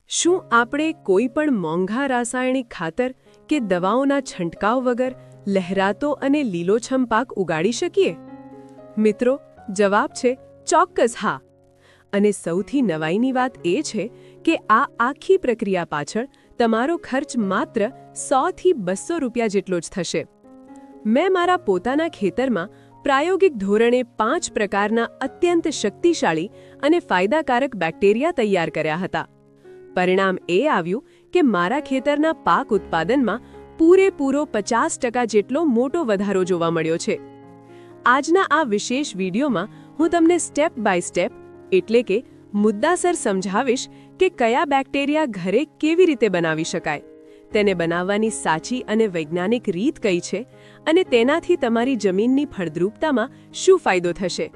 શું આપણે કોઈ પણ મોંઘા રાસાયણિક ખાતર કે દવાઓના છંટકાવ વગર લહેરાતો અને લીલોછમ પાક ઉગાડી શકીએ? મિત્રો, જવાબ છે ચોક્કસ હા. અને સૌથી નવાઈની વાત એ છે કે આ આખી પ્રક્રિયા પાછળ તમારો ખર્ચ માત્ર 100 થી 200 રૂપિયા જેટલો જ થશે. મેં મારા પોતાના ખેતરમાં પ્રાયોગિક ધોરણે 5 પ્રકારના અત્યંત શક્તિશાળી અને ફાયદાકારક બેક્ટેરિયા તૈયાર કર્યા હતા. પરિણામ એ આવ્યું કે મારા ખેતરના પાક ઉત્પાદનમાં પૂરેપૂરો 50% જેટલો મોટો વધારો જોવા મળ્યો છે. આજના આ વિશેષ વિડીયોમાં હું તમને સ્ટેપ બાય સ્ટેપ એટલે કે મુદ્દાસર સમજાવીશ કે કયા બેક્ટેરિયા ઘરે કેવી રીતે બનાવી શકાય, તેને બનાવવાની સાચી અને વૈજ્ઞાનિક રીત કઈ છે અને તેનાથી તમારી જમીનની ફળદ્રુપતામાં શું ફાયદો થશે.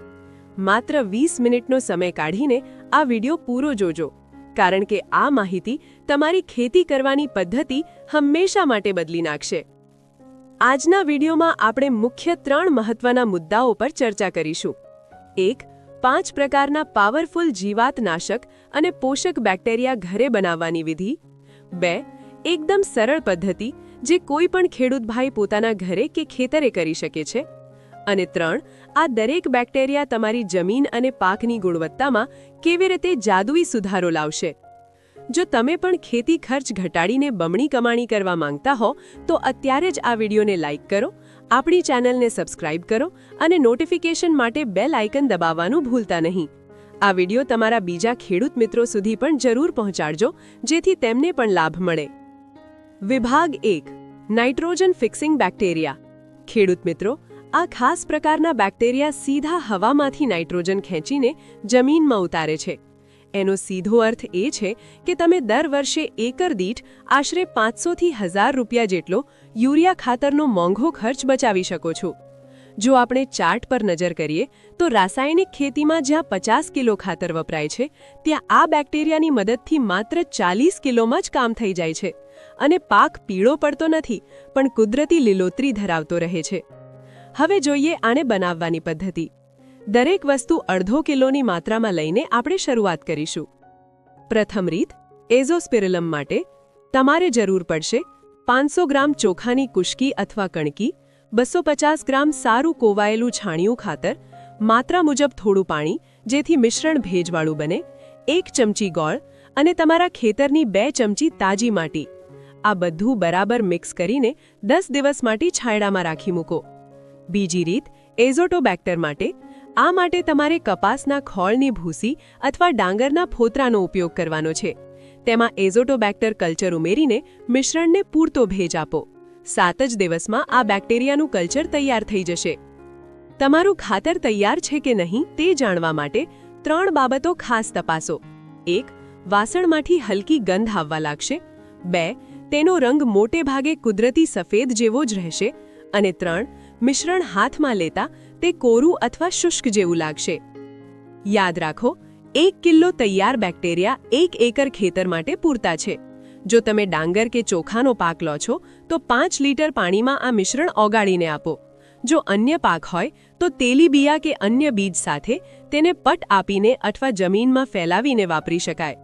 માત્ર 20 મિનિટનો સમય કાઢીને આ વિડીયો પૂરો જોજો, કારણ કે આ માહિતી તમારી ખેતી કરવાની પદ્ધતિ હંમેશા માટે બદલી નાખશે. આજના વિડીયોમાં આપણે મુખ્ય 3 મહત્વના મુદ્દાઓ પર ચર્ચા કરીશું. 1. 5 પ્રકારના પાવરફુલ જીવાતનાશક અને પોષક બેક્ટેરિયા ઘરે બનાવવાની વિધિ. 2. એકદમ સરળ પદ્ધતિ જે કોઈ પણ ખેડૂત ભાઈ પોતાના ઘરે કે ખેતરે કરી શકે છે. અને 3. આ દરેક બેક્ટેરિયા તમારી જમીન અને પાકની ગુણવત્તામાં કેવી રીતે જાદુઈ સુધારો લાવશે. જો તમે પણ ખેતી ખર્ચ ઘટાડીને બમણી કમાણી કરવા માંગતા હો તો અત્યારે જ આ વિડીયોને લાઇક કરો, આપણી ચેનલને સબસ્ક્રાઇબ કરો અને નોટિફિકેશન માટે બેલ આઇકન દબાવવાનું ભૂલતા નહીં. આ વિડીયો તમારા બીજા ખેડૂત મિત્રો સુધી પણ જરૂર પહોંચાડજો, જેથી તેમને પણ લાભ મળે. વિભાગ 1. Nitrogen fixing bacteria. ખેડૂત મિત્રો, આ ખાસ પ્રકારના બેક્ટેરિયા સીધા હવામાંથી નાઇટ્રોજન ખેંચીને જમીનમાં ઉતારે છે. એનો સીધો અર્થ એ છે કે તમે દર વર્ષે એકર દીઠ આશરે 500 થી 1000 રૂપિયા જેટલો યુરિયા ખાતરનો મોંઘો ખર્ચ બચાવી શકો છો. જો આપણે ચાર્ટ પર નજર કરીએ તો રાસાયણિક ખેતીમાં જ્યાં 50 કિલો ખાતર વપરાય છે, ત્યાં આ બેક્ટેરિયાની મદદથી માત્ર 40 કિલોમાં જ કામ થઈ જાય છે અને પાક પીળો પડતો નથી, પણ કુદરતી લીલોતરી ધરાવતો રહે છે. હવે જોઈએ આને બનાવવાની પદ્ધતિ. દરેક વસ્તુ અડધો કિલોની માત્રામાં લઈને આપણે શરૂઆત કરીશું. પ્રથમ રીત, એઝોસ્પિરિલમ માટે તમારે જરૂર પડશે 500 ગ્રામ ચોખાની કુશકી અથવા કણકી, 250 ગ્રામ સારું કોવાયેલું છાણિયું ખાતર, માત્રા મુજબ થોડું પાણી જેથી મિશ્રણ ભેજવાળું બને, 1 ચમચી ગોળ અને તમારા ખેતરની 2 ચમચી તાજી માટી. આ બધું બરાબર મિક્સ કરીને 10 દિવસ માટે છાંયડામાં રાખી મૂકો. બીજી રીત, એઝોટોબેક્ટર માટે. આ માટે તમારે કપાસના ખોળની ભૂસી અથવા ડાંગરના ફોતરાનો ઉપયોગ કરવાનો છે. તેમાં એઝોટોબેક્ટર કલ્ચર ઉમેરીને મિશ્રણને પૂરતો ભેજ આપો. 7 જ દિવસમાં આ બેક્ટેરિયાનું કલ્ચર તૈયાર થઈ જશે. તમારું ખાતર તૈયાર છે કે નહીં તે જાણવા માટે 3 બાબતો ખાસ તપાસો. 1. વાસણમાંથી હલકી ગંધ આવવા લાગશે. 2. તેનો રંગ મોટે ભાગે કુદરતી સફેદ જેવો જ રહેશે. અને 3. મિશ્રણ હાથમાં લેતા તે કોરું અથવા શુષ્ક જેવું લાગશે. યાદ રાખો, 1 કિલો તૈયાર બેક્ટેરિયા 1 એકર ખેતર માટે પૂરતા છે. જો તમે ડાંગર કે ચોખાનો પાક લો છો તો 5 લીટર પાણીમાં આ મિશ્રણ ઓગાળીને આપો. જો અન્ય પાક હોય તો તેલીબિયા કે અન્ય બીજ સાથે તેને પટ આપીને અથવા જમીનમાં ફેલાવીને વાપરી શકાય.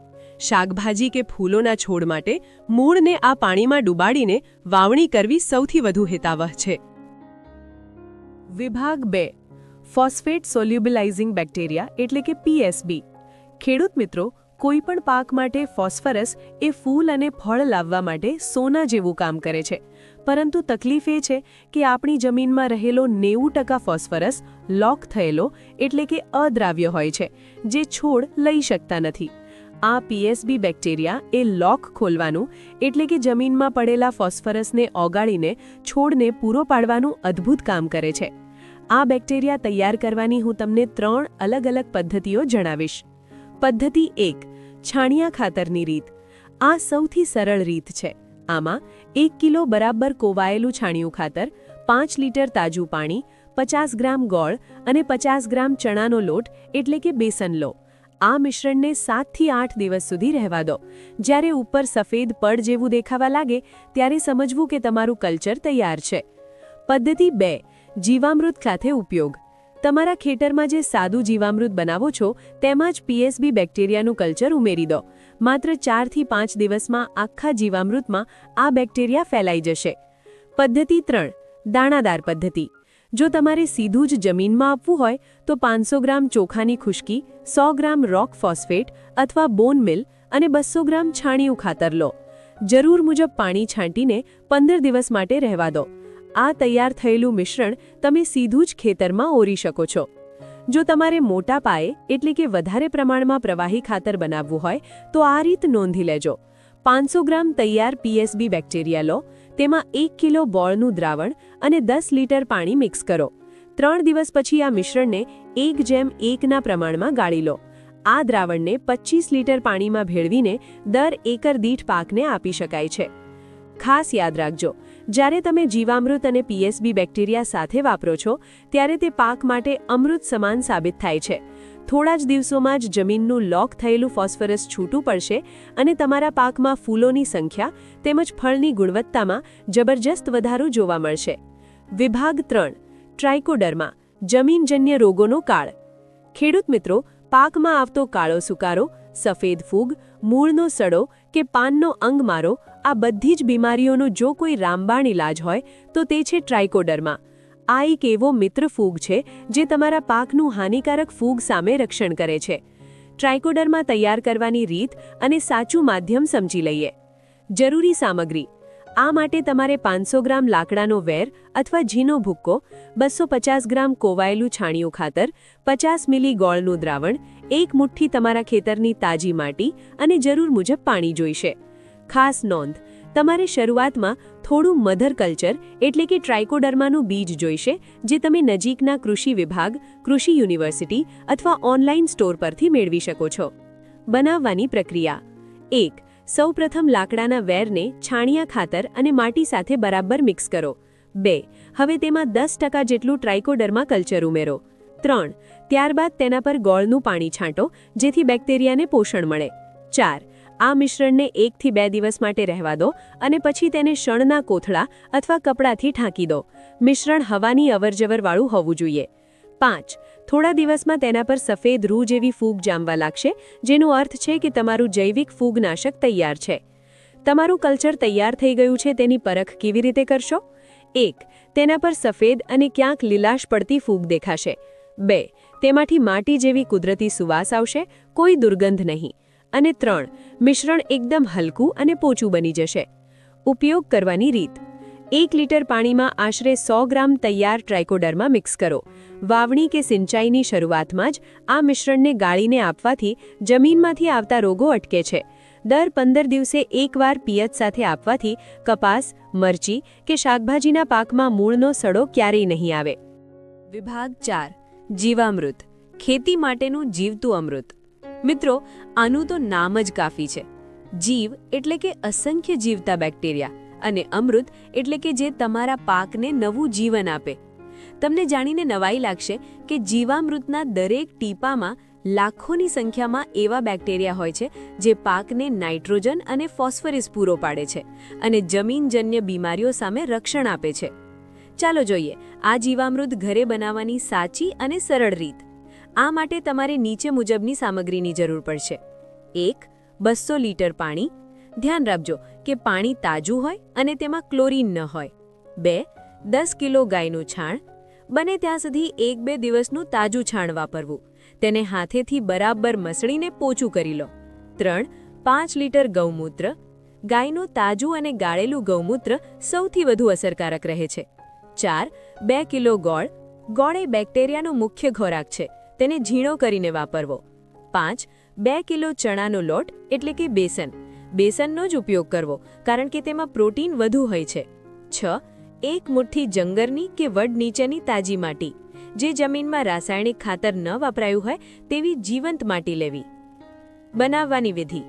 શાકભાજી કે ફૂલોના છોડ માટે મૂળને આ પાણીમાં ડૂબાડીને વાવણી કરવી સૌથી વધુ હિતાવહ છે. વિભાગ 2. ફોસ્ફેટ સોલ્યુબલાઇઝિંગ બેક્ટેરિયા એટલે કે PSB. ખેડૂત મિત્રો, કોઈ પણ પાક માટે ફોસ્ફરસ એ ફૂલ અને ફળ લાવવા માટે સોના જેવું કામ કરે છે. પરંતુ તકલીફ એ છે કે આપણી જમીનમાં રહેલો 90% ફોસ્ફરસ લોક થયેલો એટલે કે અદ્રાવ્ય હોય છે, જે છોડ લઈ શકતા નથી. આ PSB બેક્ટેરિયા એ લોક ખોલવાનું એટલે કે જમીનમાં પડેલા ફોસ્ફરસને ઓગાળીને છોડને પૂરો પાડવાનું અદ્ભુત કામ કરે છે. આ બેક્ટેરિયા તૈયાર કરવાની હું તમને 3 અલગ અલગ પદ્ધતિઓ જણાવીશ. પદ્ધતિ 1. છાણિયા ખાતરની રીત. આ સૌથી સરળ રીત છે. આમાં 1 કિલો બરાબર કોવાયેલું છાણિયું ખાતર, 5 લીટર તાજું પાણી, 50 ગ્રામ ગોળ અને 50 ગ્રામ ચણાનો લોટ એટલે કે બેસન લો. આ મિશ્રણને 7 થી 8 દિવસ સુધી રહેવા દો. જ્યારે ઉપર સફેદ પડ જેવું દેખાવા લાગે ત્યારે સમજવું કે તમારું કલ્ચર તૈયાર છે. પદ્ધતિ 2. જીવામૃત સાથે ઉપયોગ. તમારા ખેતરમાં જે સાદું જીવામૃત બનાવો છો તેમાં જ PSB બેક્ટેરિયાનું કલ્ચર ઉમેરી દો. માત્ર 4 થી 5 દિવસમાં આખા જીવામૃતમાં આ બેક્ટેરિયા ફેલાઈ જશે. પદ્ધતિ 3. દાણાદાર પદ્ધતિ. જો તમારે સીધું જ જમીનમાં આપવું હોય તો 500 ગ્રામ ચોખાની ખુશ્કી, 100 ગ્રામ રોક ફોસ્ફેટ અથવા બોન મિલ અને 200 ગ્રામ છાણિયું ખાતર લો. જરૂર મુજબ પાણી છાંટીને 15 દિવસ માટે રહેવા દો. આ તૈયાર થયેલું મિશ્રણ તમે સીધું જ ખેતરમાં ઓરી શકો છો. જો તમારે મોટા પાયે એટલે કે વધારે પ્રમાણમાં પ્રવાહી ખાતર બનાવવું હોય તો આ રીત નોંધી લેજો. 500 ગ્રામ તૈયાર પીએસબી બેક્ટેરિયા લો, તેમાં 1 કિલો બોળનું દ્રાવણ અને 10 લીટર પાણી મિક્સ કરો. 3 દિવસ પછી આ મિશ્રણને 1:1 પ્રમાણમાં ગાળી લો. આ દ્રાવણને 25 લીટર પાણીમાં ભેળવીને દર એકર દીઠ પાકને આપી શકાય છે. ખાસ યાદ રાખજો, જ્યારે તમે જીવામૃત અને પીએસબી બેક્ટેરિયા સાથે વાપરો છો ત્યારે તે પાક માટે અમૃત સમાન સાબિત થાય છે. થોડા જ દિવસોમાં જ જમીનનું લોક થયેલું ફોસ્ફરસ છૂટું પડશે અને તમારા પાકમાં ફૂલોની સંખ્યા તેમજ ફળની ગુણવત્તામાં જબરજસ્ત વધારો જોવા મળશે. વિભાગ 3. ટ્રાઇકોડર્મા, જમીનજન્ય રોગોનો કાળ. ખેડૂત મિત્રો, પાકમાં આવતો કાળો સુકારો, સફેદ ફૂગ, મૂળનો સડો કે પાનનો અંગમારો, આ બધી જ બીમારીઓનો જો કોઈ રામબાણ ઇલાજ હોય તો તે છે ટ્રાઇકોડર્મા. આ એક એવો મિત્ર ફૂગ છે જે તમારા પાકનું હાનિકારક ફૂગ સામે રક્ષણ કરે છે. ટ્રાઇકોડર્મા તૈયાર કરવાની રીત અને સાચું માધ્યમ સમજી લઈએ. જરૂરી સામગ્રી. આ માટે તમારે 500 ગ્રામ લાકડાનો વેર અથવા ઝીનો ભૂક્કો, 250 ગ્રામ કોવાયેલું છાણિયું ખાતર, 50 મિલી ગોળનું દ્રાવણ, 1 મુઠ્ઠી તમારા ખેતરની તાજી માટી અને જરૂર મુજબ પાણી જોઈશે. ખાસ નોંધ, તમારે શરૂઆતમાં થોડું મધર કલ્ચર એટલે કે ટ્રાઇકોડર્માનું બીજ જોઈશે, જે તમે નજીકના કૃષિ વિભાગ, કૃષિ યુનિવર્સિટી અથવા ઓનલાઈન સ્ટોર પરથી મેળવી શકો છો. બનાવવાની પ્રક્રિયા. 1. સૌપ્રથમ લાકડાના વેરને છાણિયા ખાતર અને માટી સાથે બરાબર મિક્સ કરો. 2. હવે તેમાં 10% જેટલું ટ્રાઇકોડર્મા કલ્ચર ઉમેરો. 3. ત્યારબાદ તેના પર ગોળનું પાણી છાંટો, જેથી બેક્ટેરિયાને પોષણ મળે. 4. આ મિશ્રણને 1 થી 2 દિવસ માટે રહેવા દો અને પછી તેને શણના કોથળા અથવા કપડાથી ઢાંકી દો. મિશ્રણ હવાની અવરજવરવાળું હોવું જોઈએ. 5. થોડા દિવસમાં તેના પર સફેદ રૂ જેવી ફૂગ જામવા લાગશે, જેનો અર્થ છે કે તમારું જૈવિક ફૂગનાશક તૈયાર છે. તમારું કલ્ચર તૈયાર થઈ ગયું છે તેની પરખ કેવી રીતે કરશો? 1. તેના પર સફેદ અને ક્યાંક લીલાશ પડતી ફૂગ દેખાશે. 2. તેમાંથી માટી જેવી કુદરતી સુવાસ આવશે, કોઈ દુર્ગંધ નહીં. અને 3. મિશ્રણ એકદમ હલકું અને પોચું બની જશે. ઉપયોગ કરવાની રીત. 1 લીટર પાણીમાં આશરે 100 ગ્રામ તૈયાર ટ્રાઇકોડર્મા મિક્સ કરો. વાવણી કે સિંચાઈની શરૂઆતમાં જ આ મિશ્રણને ગાળીને આપવાથી જમીનમાંથી આવતા રોગો અટકે છે. દર 15 દિવસે એકવાર પિયત સાથે આપવાથી કપાસ, મરચી કે શાકભાજીના પાકમાં મૂળનો સડો ક્યારેય નહીં આવે. વિભાગ 4. જીવામૃત, ખેતી માટેનું જીવતું અમૃત. મિત્રો, આનું તો નામ જ કાફી છે. જીવ એટલે કે અસંખ્ય જીવતા બેક્ટેરિયા અને અમૃત એટલે કે જે તમારા પાકને નવું જીવન આપે. તમને જાણીને નવાઈ લાગશે કે જીવામૃતના દરેક ટીપામાં લાખોની સંખ્યામાં એવા બેક્ટેરિયા હોય છે જે પાકને નાઇટ્રોજન અને ફોસ્ફરસ પૂરો પાડે છે અને જમીનજન્ય બીમારીઓ સામે રક્ષણ આપે છે. ચાલો જોઈએ આ જીવામૃત ઘરે બનાવવાની સાચી અને સરળ રીત. આ માટે તમારે નીચે મુજબની સામગ્રીની જરૂર પડશે. 1. 200 લીટર પાણી. ધ્યાન રાખજો કે પાણી તાજું હોય અને તેમાં ક્લોરીન ન હોય. 2. 10 કિલો ગાયનું છાણ. બને ત્યાં સુધી 1-2 દિવસનું તાજું છાણ વાપરવું. તેને હાથેથી બરાબર મસળીને પોચું કરી લો. 3. 5 લીટર ગૌમૂત્ર. ગાયનું તાજું અને ગાળેલું ગૌમૂત્ર સૌથી વધુ અસરકારક રહે છે. 4. 2 કિલો ગોળ. ગોળ એ બેક્ટેરિયાનો મુખ્ય ખોરાક છે, તેને ઝીણો કરીને વાપરવો. 5. 2 કિલો ચણાનો લોટ એટલે કે બેસન. બેસનનો જ ઉપયોગ કરવો કારણ કે તેમાં પ્રોટીન વધુ હોય છે. 6. 1 મુઠ્ઠી જંગરની કે વડ નીચેની તાજી માટી. જે જમીનમાં રાસાયણિક ખાતર ન વપરાયું હોય તેવી જીવંત માટી લેવી. બનાવવાની વિધિ.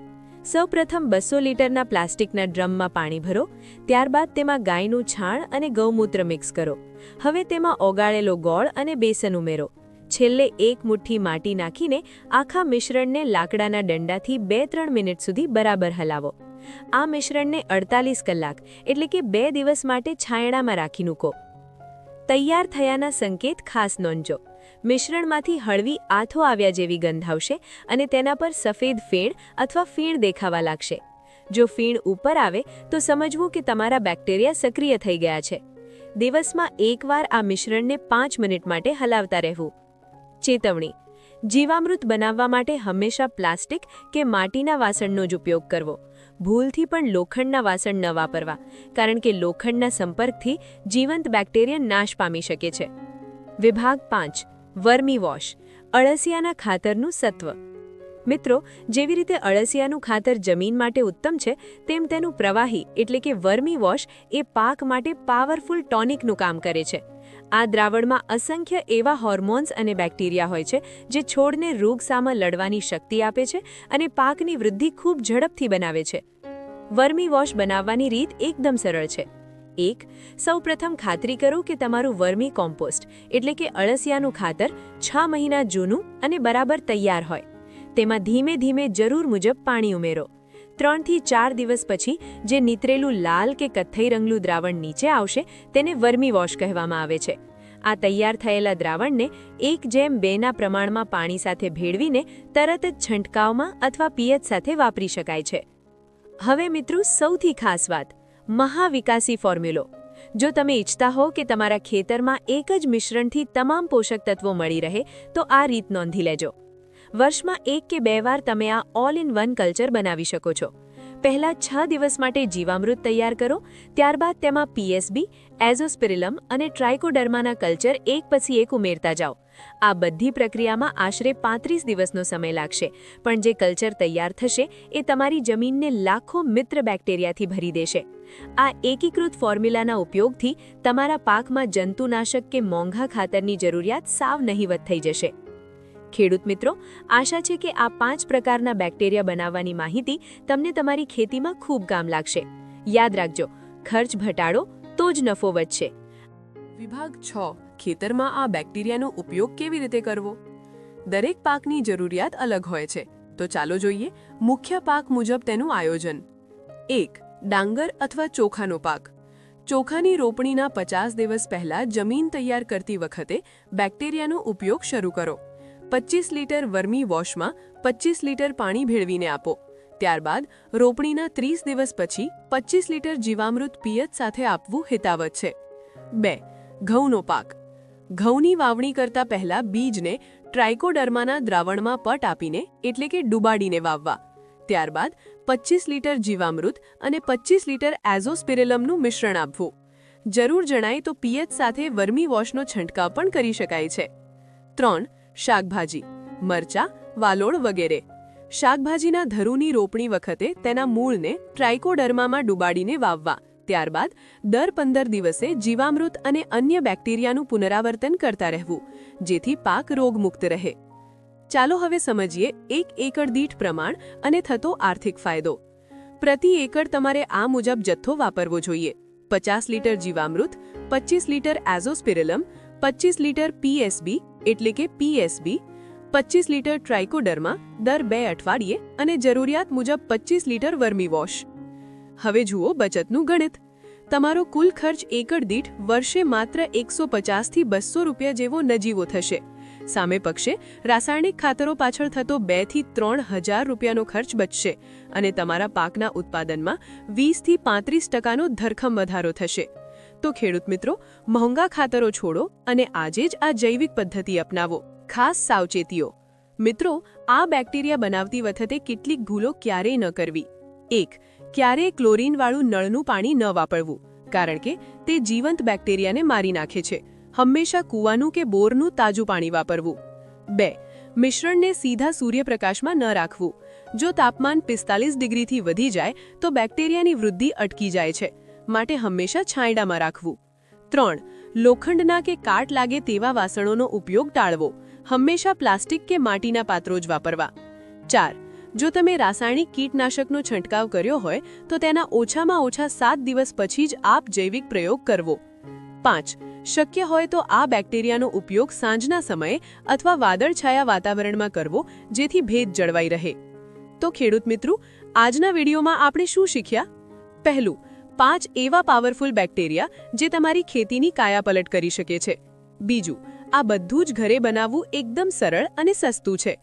સૌપ્રથમ 200 લીટરના પ્લાસ્ટિકના ડ્રમમાં પાણી ભરો. ત્યારબાદ તેમાં ગાયનું છાણ અને ગૌમૂત્ર મિક્સ કરો. હવે તેમાં ઓગાળેલો ગોળ અને બેસન ઉમેરો. છેલ્લે 1 મુઠ્ઠી માટી નાખીને આખા મિશ્રણને લાકડાના દંડાથી 2-3 મિનિટ સુધી બરાબર હલાવો. આ મિશ્રણને 48 કલાક એટલે કે 2 દિવસ માટે છાયડામાં રાખી મૂકો. તૈયાર થયાના સંકેત ખાસ નોંધજો. મિશ્રણમાંથી હળવી આથો આવ્યા જેવી ગંધ આવશે અને તેના પર સફેદ ફીણ અથવા ફીણ દેખાવા લાગશે. જો ફીણ ઉપર આવે તો સમજવું કે તમારા બેક્ટેરિયા સક્રિય થઈ ગયા છે. દિવસમાં એકવાર આ મિશ્રણને 5 મિનિટ માટે હલાવતા રહેવું. ચેતવણી: જીવામૃત બનાવવા માટે હંમેશા પ્લાસ્ટિક કે માટીના વાસણનો જ ઉપયોગ કરવો. ભૂલથી પણ લોખંડના વાસણ ન વાપરવા, કારણ કે લોખંડના સંપર્કથી જીવંત બેક્ટેરિયા નાશ પામી શકે છે. વિભાગ 5: વર્મી વોશ, અળસિયાના ખાતરનું સત્વ. મિત્રો, જેવી રીતે અળસિયાનું ખાતર જમીન માટે ઉત્તમ છે, તેમ તેનું પ્રવાહી એટલે કે વર્મી વોશ એ પાક માટે પાવરફુલ ટોનિકનું કામ કરે છે. આ દ્રાવણમાં અસંખ્ય એવા હોર્મોન્સ અને બેક્ટેરિયા હોય છે જે છોડને રોગ સામે લડવાની શક્તિ આપે છે અને પાકની વૃદ્ધિ ખૂબ ઝડપથી બનાવે છે. વર્મી વોશ બનાવવાની રીત એકદમ સરળ છે. 1. સૌપ્રથમ ખાતરી કરો કે તમારું વર્મી કોમ્પોસ્ટ એટલે કે અળસિયાનું ખાતર 6 મહિના જૂનું અને બરાબર તૈયાર હોય. તેમાં ધીમે ધીમે જરૂર મુજબ પાણી ઉમેરો. 3 થી 4 દિવસ પછી જે નીતરેલું લાલ કે કથ્થઈ રંગનું દ્રાવણ નીચે આવશે તેને વર્મી વોશ કહેવામાં આવે છે. આ તૈયાર થયેલા દ્રાવણને 1:2ના પ્રમાણમાં પાણી સાથે ભેળવીને તરત જ છંટકાવમાં અથવા પિયત સાથે વાપરી શકાય છે. હવે મિત્રો, સૌથી ખાસ વાત: મહાવિકાસી ફોર્મ્યુલો. જો તમે ઈચ્છતા હો કે તમારા ખેતરમાં એક જ મિશ્રણથી તમામ પોષક તત્વો મળી રહે તો આ રીત નોંધી લેજો. વર્ષમાં 1 કે 2 વાર તમે આ ઓલ ઇન વન કલ્ચર બનાવી શકો છો. પહેલા 6 દિવસ માટે જીવામૃત તૈયાર કરો, ત્યારબાદ તેમાં પીએસબી, એઝોસ્પિરિલમ અને ટ્રાઇકોડર્માના કલ્ચર એક પછી એક ઉમેરતા જાઓ. આ બધી પ્રક્રિયામાં આશરે 35 દિવસનો સમય લાગશે, પણ જે કલ્ચર તૈયાર થશે એ તમારી જમીનને લાખો મિત્ર બેક્ટેરિયાથી ભરી દેશે. આ એકીકૃત ફોર્મ્યુલાના ઉપયોગથી તમારા પાકમાં જંતુનાશક કે મોંઘા ખાતરની જરૂરિયાત સાવ નહીવત થઈ જશે. ખેડૂત મિત્રો, આશા છે કે આ 5 પ્રકારના બેક્ટેરિયા બનાવવાની માહિતી તમને તમારી ખેતીમાં ખૂબ કામ લાગશે. યાદ રાખજો, ખર્ચ ઘટાડો તો જ નફો વધશે. વિભાગ 6: ખેતરમાં આ બેક્ટેરિયાનો ઉપયોગ કેવી રીતે કરવો? દરેક પાકની જરૂરિયાત અલગ હોય છે, તો ચાલો જોઈએ મુખ્ય પાક મુજબ તેનું આયોજન. 1. ડાંગર અથવા ચોખાનો પાક. ચોખાની રોપણીના 50 દિવસ પહેલા જમીન તૈયાર કરતી વખતે બેક્ટેરિયાનો ઉપયોગ શરૂ કરો. 25 લીટર વર્મી વોશમાં 25 લીટર પાણી ભેળવીને આપો. ત્યારબાદ રોપણીના 30 દિવસ પછી 25 લીટર જીવામૃત પિયત સાથે આપવું હિતાવહ છે. 2. ઘઉંનો પાક. ઘઉંની વાવણી કરતા પહેલા બીજને ટ્રાઇકોડર્માના દ્રાવણમાં પટ આપીને એટલે કે ડુબાડીને વાવવા. ત્યારબાદ 25 લીટર જીવામૃત અને 25 લીટર એઝોસ્પિરિલમનું મિશ્રણ આપવું. જરૂર જણાય તો પિયત સાથે વર્મી વોશનો છંટકાવ પણ કરી શકાય છે. 3. શાકભાજી, મરચાં, વાલોળ વગેરે. શાકભાજીના ધરુની રોપણી વખતે તેના મૂળને ટ્રાઇકોડર્મામાં ડુબાડીને વાવવા. ત્યારબાદ દર 15 દિવસે જીવામૃત અને અન્ય બેક્ટેરિયાનું પુનરાવર્તન કરતા રહેવું, જેથી પાક રોગમુક્ત રહે. ચાલો હવે સમજીએ 1 એકર દીઠ પ્રમાણ અને થતો આર્થિક ફાયદો. પ્રતિ એકર તમારે આ મુજબ જથ્થો વાપરવો જોઈએ: 50 લીટર જીવામૃત, 25 લીટર એઝોસ્પિરિલમ, 25 લીટર પીએસબી એટલે કે પીએસબી, 25 લીટર ટ્રાઇકોડર્મા દર 2 અઠવાડિયે અને જરૂરિયાત મુજબ 25 લીટર વર્મી વોશ. હવે જુઓ બચતનું ગણિત. તમારો કુલ ખર્ચ એકર દીઠ વર્ષે માત્ર 150 થી 200 રૂપિયા જેવો નજીવો થશે. સામે પક્ષે રાસાયણિક ખાતરો પાછળ થતો 2 થી 3 હજાર રૂપિયાનો ખર્ચ બચશે અને તમારા પાકના ઉત્પાદનમાં 20 થી 35% ધરખમ વધારો થશે. તો ખેડૂત મિત્રો, મોંઘા ખાતરો છોડો અને આજે જ આ જૈવિક પદ્ધતિ અપનાવો. ખાસ સાવચેતીઓ. મિત્રો, આ બેક્ટેરિયા બનાવતી વખતે કેટલીક ભૂલો ક્યારેય ન કરવી. 1. ક્યારેય ક્લોરીનવાળું નળનું પાણી ન વાપરવું, કારણ કે તે જીવંત બેક્ટેરિયાને મારી નાખે છે. હંમેશા કૂવાનું કે બોરનું તાજું પાણી વાપરવું. 2. મિશ્રણને સીધા સૂર્યપ્રકાશમાં ન રાખવું. જો તાપમાન 45 ડિગ્રીથી વધી જાય તો બેક્ટેરિયાની વૃદ્ધિ અટકી જાય છે, માટે હંમેશા છાંયડામાં રાખવું. 3. લોખંડના કે કાટ લાગે તેવા વાસણોનો ઉપયોગ ટાળવો. હંમેશા પ્લાસ્ટિક કે માટીના પાત્રો જ વાપરવા. 4. જો તમે રાસાયણિક કીટનાશકનો છંટકાવ કર્યો હોય તો તેના ઓછામાં ઓછા 7 દિવસ પછી જ આપ જૈવિક પ્રયોગ કરવો. 5. શક્ય હોય તો આ બેક્ટેરિયાનો ઉપયોગ સાંજના સમયે અથવા વાદળછાયા વાતાવરણમાં કરવો, જેથી ભેજ જળવાઈ રહે. તો ખેડૂત મિત્રો, આજના વિડીયોમાં આપણે શું શીખ્યા? પહેલું, 5 એવા પાવરફુલ બેક્ટેરિયા જે તમારી ખેતીની કાયાપલટ કરી શકે છે. બીજું, આ બધું જ ઘરે બનાવવું એકદમ સરળ અને સસ્તું છે.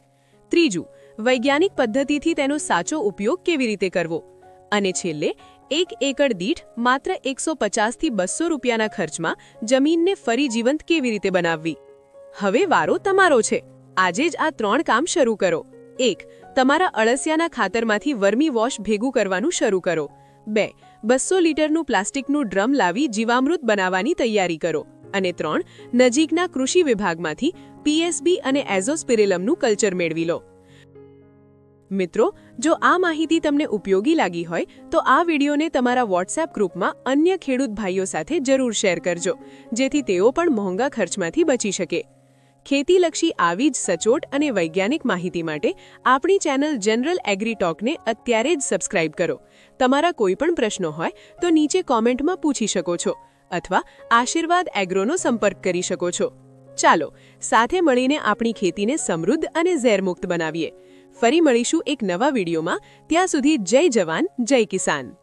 ત્રીજું, વૈજ્ઞાનિક પદ્ધતિથી તેનો સાચો ઉપયોગ કેવી રીતે કરવો. અને છેલ્લે, 1 એકડ દીઠ માત્ર 150 થી 200 રૂપિયાના ખર્ચમાં જમીનને ફરી જીવંત કેવી રીતે બનાવવી. હવે વારો તમારો છે. આજે જ આ 3 કામ શરૂ કરો. 1. તમારા અળસિયાના ખાતરમાંથી વર્મી વોશ ભેગું કરવાનું શરૂ કરો. 2. 200 લીટરનું પ્લાસ્ટિકનું ડ્રમ લાવી જીવામૃત બનાવવાની તૈયારી કરો. અને 3. નજીકના કૃષિ વિભાગમાંથી પીએસબી અને એઝોસ્પિરિલમનું કલ્ચર મેળવી લો. મિત્રો, જો આ માહિતી તમને ઉપયોગી લાગી હોય તો આ વિડીયોને તમારા વોટ્સએપ ગ્રુપમાં અન્ય ખેડૂત ભાઈઓ સાથે જરૂર શેર કરજો, જેથી તેઓ પણ મોંઘા ખર્ચમાંથી બચી શકે. ખેતીલક્ષી આવી જ સચોટ અને વૈજ્ઞાનિક માહિતી માટે આપણી ચેનલ જનરલ એગ્રી ટોકને અત્યારે જ સબસ્ક્રાઇબ કરો. તમારા કોઈ પણ પ્રશ્નો હોય તો નીચે કોમેન્ટમાં પૂછી શકો છો અથવા આશીર્વાદ એગ્રોનો સંપર્ક કરી શકો છો. ચાલો સાથે મળીને આપણી ખેતીને સમૃદ્ધ અને ઝેરમુક્ત બનાવીએ. ફરી મળીશું એક નવા વિડીયોમાં. ત્યાં સુધી જય જવાન, જય કિસાન.